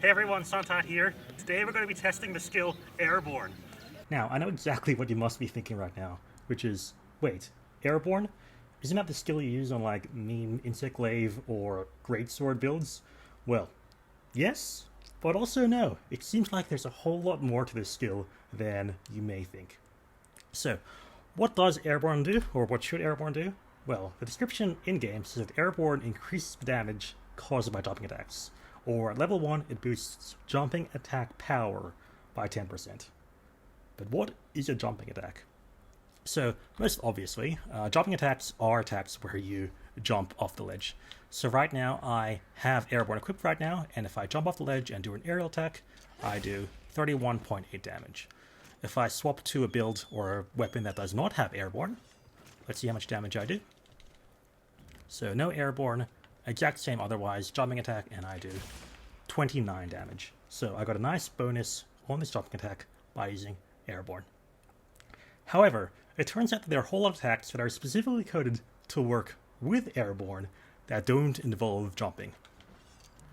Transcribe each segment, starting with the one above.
Hey everyone, SunTide here. Today we're going to be testing the skill Airborne. Now, I know exactly what you must be thinking right now, which is, wait, Airborne? Isn't that the skill you use on like meme insect glaive or greatsword builds? Well, yes, but also no. It seems like there's a whole lot more to this skill than you may think. So, what does Airborne do, or what should Airborne do? Well, the description in-game says that Airborne increases damage caused by jumping attacks, or at level 1 it boosts jumping attack power by 10%. But what is a jumping attack? So, most obviously, jumping attacks are attacks where you jump off the ledge. So right now, I have Airborne equipped right now, and if I jump off the ledge and do an aerial attack, I do 31.8 damage. If I swap to a build or a weapon that does not have Airborne, let's see how much damage I do. So no Airborne, exact same otherwise, jumping attack, and I do 29 damage. So I got a nice bonus on this jumping attack by using Airborne. However, it turns out that there are a whole lot of attacks that are specifically coded to work with Airborne that don't involve jumping.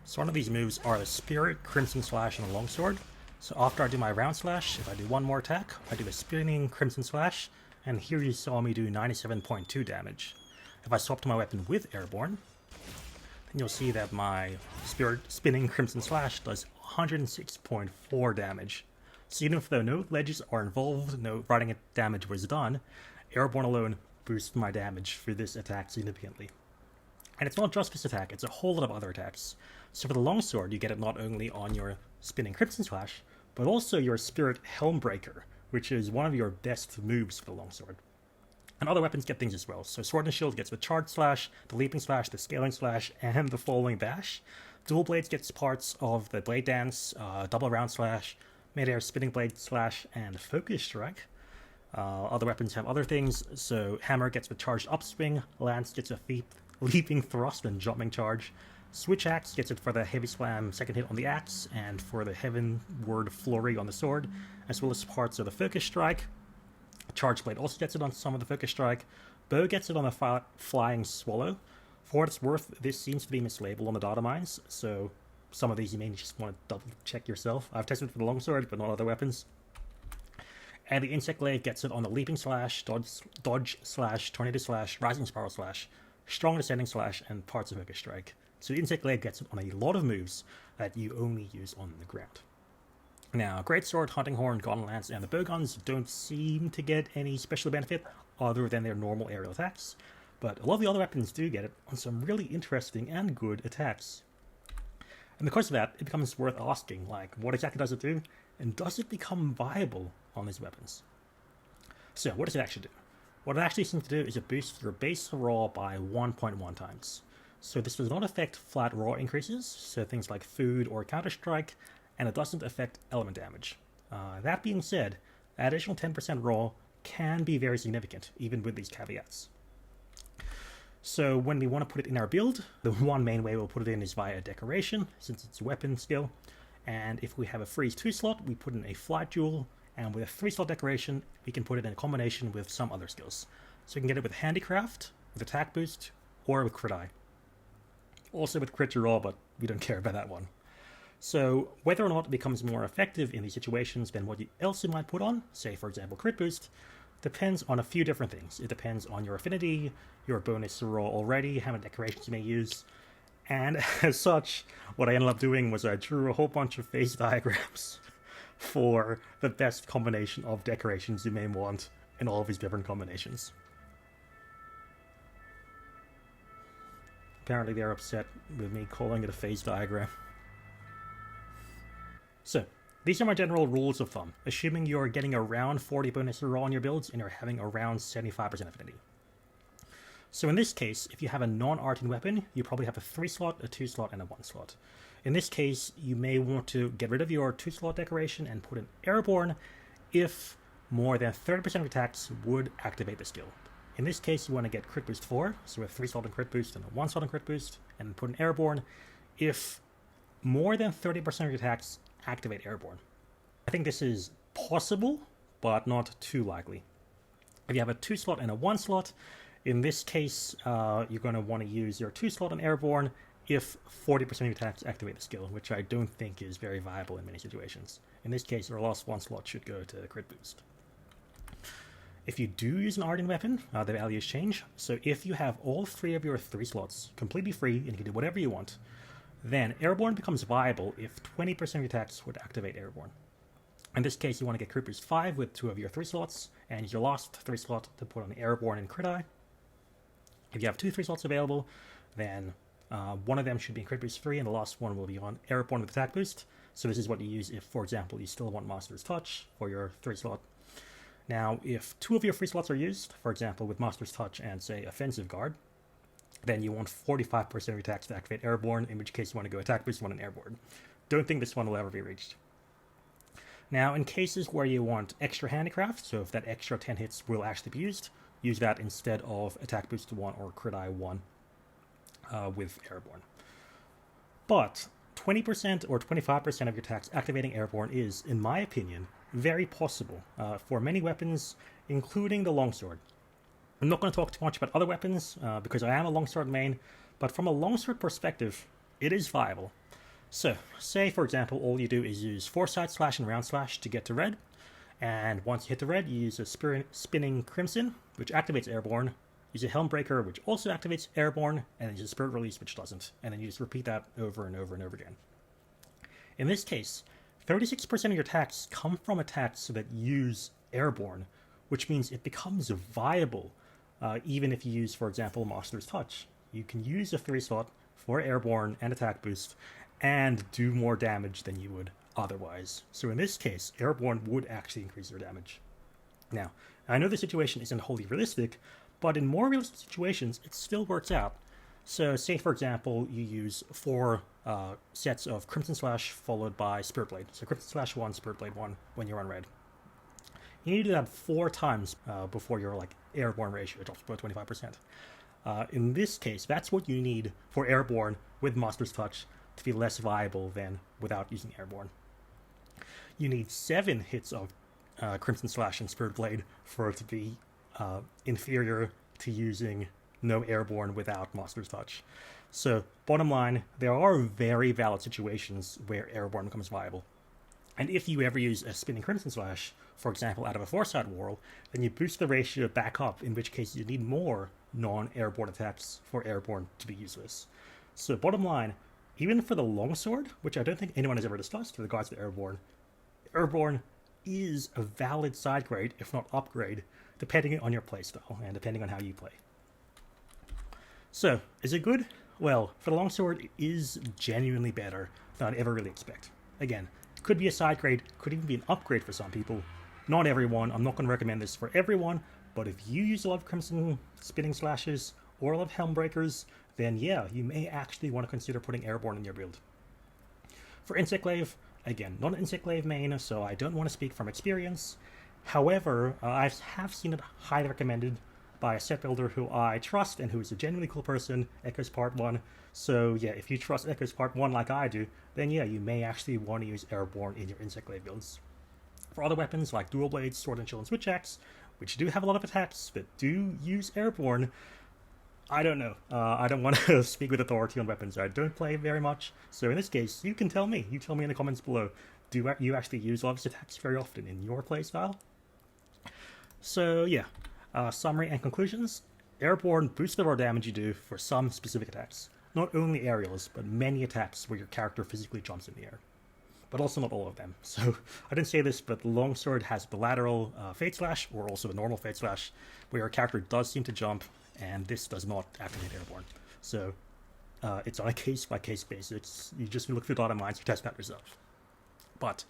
So one of these moves are the Spirit, Crimson Slash, and the Longsword. So after I do my Round Slash, if I do one more attack, I do a Spinning Crimson Slash, and here you saw me do 97.2 damage. If I swap to my weapon with Airborne, then you'll see that my Spirit Spinning Crimson Slash does 106.4 damage. So even if though no ledges are involved, no riding damage was done, Airborne alone boosts my damage for this attack significantly. And it's not just this attack, it's a whole lot of other attacks. So for the Longsword, you get it not only on your Spinning Crimson Slash, but also your Spirit Helmbreaker, which is one of your best moves for the Longsword. And other weapons get things as well. So Sword and Shield gets the Charge Slash, the Leaping Slash, the Scaling Slash, and the Following Bash. Dual Blades gets parts of the Blade Dance, Double Round Slash, Mid-Air Spinning Blade Slash, and Focus Strike. Other weapons have other things, so Hammer gets the Charged Upswing, Lance gets a Leaping Thrust and Jumping Charge, Switch Axe gets it for the Heavy Slam second hit on the axe, and for the Heavenward Flurry on the sword, as well as parts of the Focus Strike. Charge Blade also gets it on some of the Focus Strike. Bow gets it on the Flying Swallow. For what it's worth, this seems to be mislabeled on the data mines, so some of these you may just want to double check yourself. I've tested it for the Longsword, but not other weapons. And the Insect Glaive gets it on the Leaping Slash, Dodge Slash, Tornado Slash, Rising Spiral Slash, Strong Descending Slash, and parts of Focus Strike. So the Insect Glaive gets it on a lot of moves that you only use on the ground. Now, Greatsword, Hunting Horn, Golden Lance, and the Bowguns don't seem to get any special benefit other than their normal aerial attacks, but a lot of the other weapons do get it on some really interesting and good attacks. And because of that, it becomes worth asking, like, what exactly does it do, and does it become viable on these weapons? So, what does it actually do? What it actually seems to do is it boosts your base raw by 1.1 times. So this does not affect flat raw increases, so things like food or counter-strike, and it doesn't affect element damage. That being said, that additional 10% raw can be very significant, even with these caveats. So when we want to put it in our build, the one main way we'll put it in is via decoration, since it's a weapon skill. And if we have a freeze 2 slot, we put in a flight jewel, and with a 3 slot decoration, we can put it in a combination with some other skills. So we can get it with handicraft, with attack boost, or with crit eye. Also with crit raw, but we don't care about that one. So whether or not it becomes more effective in these situations than what else you might put on, say for example crit boost, depends on a few different things. It depends on your affinity, your bonus raw already, how many decorations you may use, and as such, what I ended up doing was I drew a whole bunch of phase diagrams for the best combination of decorations you may want in all of these different combinations. Apparently they're upset with me calling it a phase diagram. So, these are my general rules of thumb, assuming you're getting around 40 bonus raw on your builds and you're having around 75% affinity. So in this case, if you have a non-Arcane weapon, you probably have a 3 slot, a 2 slot, and a 1 slot. In this case, you may want to get rid of your 2 slot decoration and put in Airborne if more than 30% of attacks would activate the skill. In this case, you want to get crit boost 4, so a 3 slot and crit boost and a 1 slot and crit boost, and put in Airborne if more than 30% of your attacks activate Airborne. I think this is possible, but not too likely. If you have a 2 slot and a 1 slot, in this case, you're going to want to use your 2 slot on Airborne if 40% of your attacks activate the skill, which I don't think is very viable in many situations. In this case, your last one slot should go to crit boost. If you do use an Arden weapon, the values change. So if you have all 3 of your 3 slots completely free and you can do whatever you want, then Airborne becomes viable if 20% of your attacks would activate Airborne. In this case, you want to get crit boost 5 with 2 of your 3 slots, and use your last 3 slot to put on Airborne and Crit Eye. If you have 2 3 slots available, then one of them should be in crit boost 3, and the last one will be on Airborne with attack boost. So this is what you use if, for example, you still want Master's Touch for your 3 slot. Now, if 2 of your 3 slots are used, for example, with Master's Touch and, say, Offensive Guard, then you want 45% of your attacks to activate Airborne, in which case you want to go attack boost 1 and Airborne. Don't think this one will ever be reached. Now, in cases where you want extra handicraft, so if that extra 10 hits will actually be used, use that instead of attack boost 1 or crit eye 1 with Airborne. But 20% or 25% of your attacks activating Airborne is, in my opinion, very possible for many weapons, including the longsword. I'm not going to talk too much about other weapons because I am a longsword main, but from a longsword perspective, it is viable. So, say for example, all you do is use Foresight Slash and Round Slash to get to red, and once you hit the red, you use a Spinning Crimson, which activates Airborne, use a Helmbreaker, which also activates Airborne, and then use a Spirit Release, which doesn't, and then you just repeat that over and over and over again. In this case, 36% of your attacks come from attacks that use Airborne, which means it becomes viable even if you use, for example, Master's Touch. You can use a 3 slot for Airborne and attack boost and do more damage than you would otherwise. So in this case, Airborne would actually increase your damage. Now, I know the situation isn't wholly realistic, but in more realistic situations, it still works out. So say, for example, you use 4 sets of Crimson Slash followed by Spirit Blade. So Crimson Slash 1, Spirit Blade 1 when you're on red. You need to do that 4 times before your Airborne ratio drops below 25%. In this case, that's what you need for Airborne with Master's Touch to be less viable than without using Airborne. You need 7 hits of Crimson Slash and Spirit Blade for it to be inferior to using no Airborne without Master's Touch. So, bottom line, there are very valid situations where Airborne becomes viable. And if you ever use a Spinning Crimson Slash, for example, out of a Foresight Whirl, then you boost the ratio back up, in which case you need more non-Airborne attacks for Airborne to be useless. So, bottom line, even for the Longsword, which I don't think anyone has ever discussed with regards to Airborne, Airborne is a valid side grade, if not upgrade, depending on your playstyle and depending on how you play. So, is it good? Well, for the Longsword, it is genuinely better than I'd ever really expect. Again, it could be a side grade, could even be an upgrade for some people. Not everyone, I'm not going to recommend this for everyone, but if you use a lot of Crimson Spinning Slashes or a lot of Helmbreakers, then yeah, you may actually want to consider putting Airborne in your build. For Insect Glaive, again, not an Insect Glaive main, so I don't want to speak from experience. However, I have seen it highly recommended by a set builder who I trust and who is a genuinely cool person, Echoes Part 1. So yeah, if you trust Echoes Part 1 like I do, then yeah, you may actually want to use Airborne in your Insect Glaive builds. For other weapons like Dual Blades, Sword and Shield, and Switch Axe, which do have a lot of attacks but do use Airborne, I don't know. I don't want to speak with authority on weapons. I don't play very much, so in this case, you can tell me. You tell me in the comments below. Do you actually use a lot of these attacks very often in your playstyle? So yeah, summary and conclusions. Airborne boosts the raw damage you do for some specific attacks. Not only aerials, but many attacks where your character physically jumps in the air. But also not all of them. So, I didn't say this, but the Longsword has the lateral Fate Slash, or also the normal Fate Slash, where your character does seem to jump, and this does not activate Airborne. So, it's on a case-by-case basis. You just look through data mines to test that yourself. But,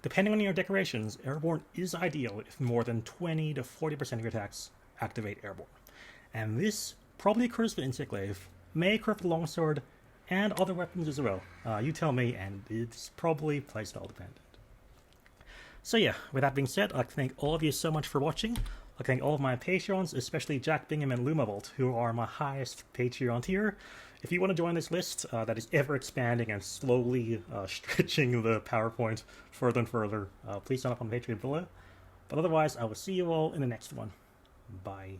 depending on your decorations, Airborne is ideal if more than 20 to 40% of your attacks activate Airborne. And this probably occurs for Insect Glaive, may occur for the Longsword, and other weapons as well. You tell me, and it's probably playstyle dependent. So yeah, with that being said, I'd like to thank all of you so much for watching. I'd like to thank all of my Patreons, especially Jack Bingham and Lumavolt, who are my highest Patreon tier. If you want to join this list that is ever expanding and slowly stretching the PowerPoint further and further, please sign up on Patreon below. But otherwise, I will see you all in the next one. Bye.